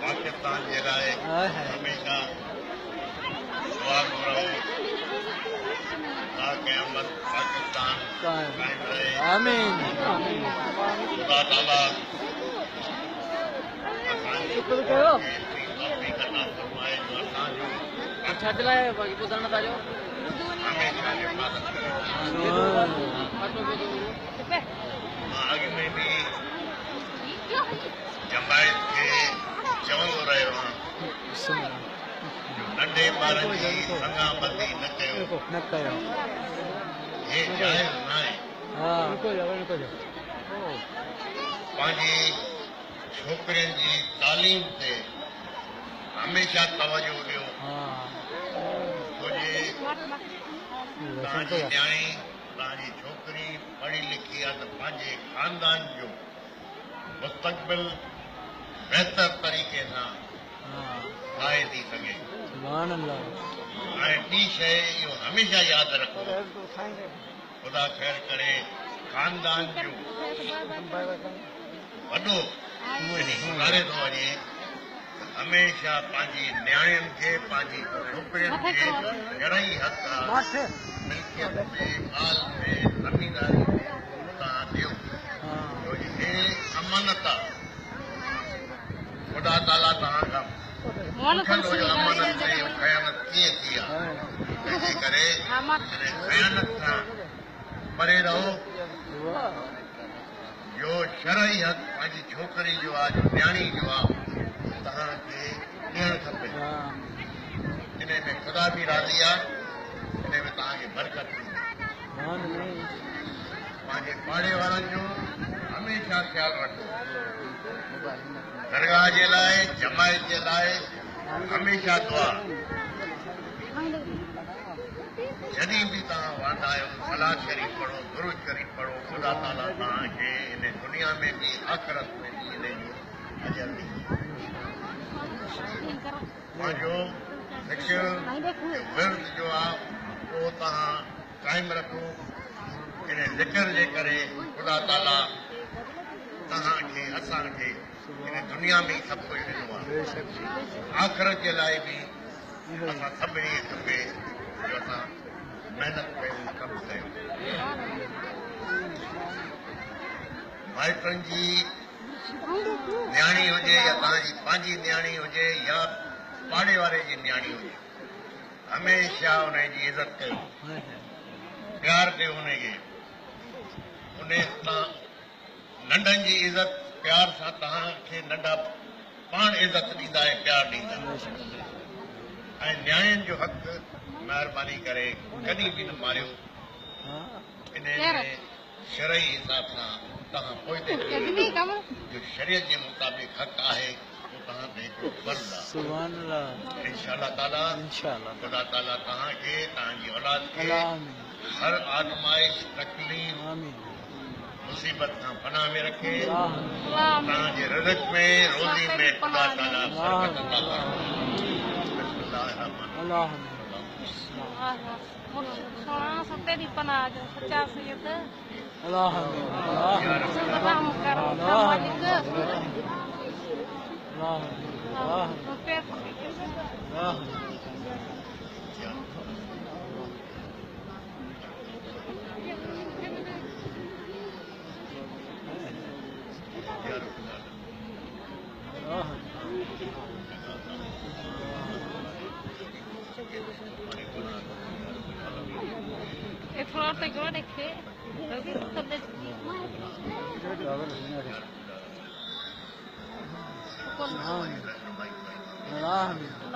पाकिस्तान जे लाइ हमेशा दुआ करो क़यामत पाकिस्तान कायम रहे। आमीन। खुदा ताला शुक्र कयो अता फरमाए जो असांजो अच्छा चलाए बाक़ी ॿुधण था जो हमेशा हिफ़ाज़त करे। मां अॻु में बि जमायत खे चवंदो रहियो आहियां नंढे ॿारनि जी संगामती न कयो हे जाइज़ न आहे। पंहिंजी छोकिरियुनि जी तालीम ते हमेशा तवजो ॾियो छोजे तव्हांजी न्याणी तव्हांजी छोकिरी पढ़ी लिखी आहे त पंहिंजे ख़ानदान जो मुस्तक़बिल बहितर तरीक़े सां ठाहे थी सघे। ऐं ॿी शइ इहो हमेशा यादि रखो ख़ुदा ख़ैर करे ख़ानदान जो वॾो गुज़ारे थो वञे हमेशा पंहिंजी न्याणियुनि खे पंहिंजी छोकिरियुनि खे घणई हक़ मिल्कियत में माल में ज़मीनदारी में तव्हां ॾियो छोजी हे अमानत आहे। ख़ुदा ताला तव्हां खां पुछंदो जो अमानत में ख़यानत कीअं थी आहे। तंहिंजे करे ख़यानत खां परे रहो जो शरई हक़ पंहिंजी छोकिरी जो आहे जो न्याणी जो आहे तव्हांखे ॾियणु खपे। इन में ख़ुदा बि राज़ी आहे इन में तव्हांखे बरकत थींदी। पंहिंजे पाड़े वारनि जो हमेशा ख़्यालु रखो दरगाह जे लाइ जमायत जे लाइ हमेशा दुआ जॾहिं बि तव्हां वांदा आहियो सलाह शरीफ़ पढ़ो दुरूद शरीफ़ पढ़ो ख़ुदा ताला तव्हांखे इन दुनिया में बि आख़िरत में बि इन जो अजर ॾींदो। पंहिंजो हिकु विर्द जो आहे उहो तव्हां क़ाइमु रखो इन ज़िक्र जे करे ख़ुदा ताला तव्हांखे असांखे इन दुनिया में सभु कुझु ॾिनो आहे आख़िरत जे लाइ बि असां सभिनी खे खपे जो असां महिनत कयूं कमु कयूं। माइटनि जी न्याणी हुजे या तव्हांजी पंहिंजी न्याणी हुजे या पाड़े वारे जी न्याणी हुजे हमेशा उनजी इज़त कयो प्यार ॾियो उनखे उन सां नंढनि जी इज़त प्यार सां तव्हांखे नंढा पाण इज़त ॾींदा ऐं प्यार ॾींदा ऐं न्याणियुनि जो हक़ महिरबानी करे कॾहिं बि न मारियो इन में शरई हिसाब सां तव्हां पोइते जो शरीयत जे मुताबिक़ हक़ आहे उहो तव्हां ते हिकिड़ो फर्ज़ आहे। इंशाअल्लाह ताला ख़ुदा ताला तव्हांखे तव्हांजी औलाद खे हर आज़माइश तकलीफ़ मुसीबत खां पनाह में रखे तव्हांजे रिज़्क़ में रोज़ी में ख़ुदा ताला बरकत अता थोड़ा सा देखे Amin.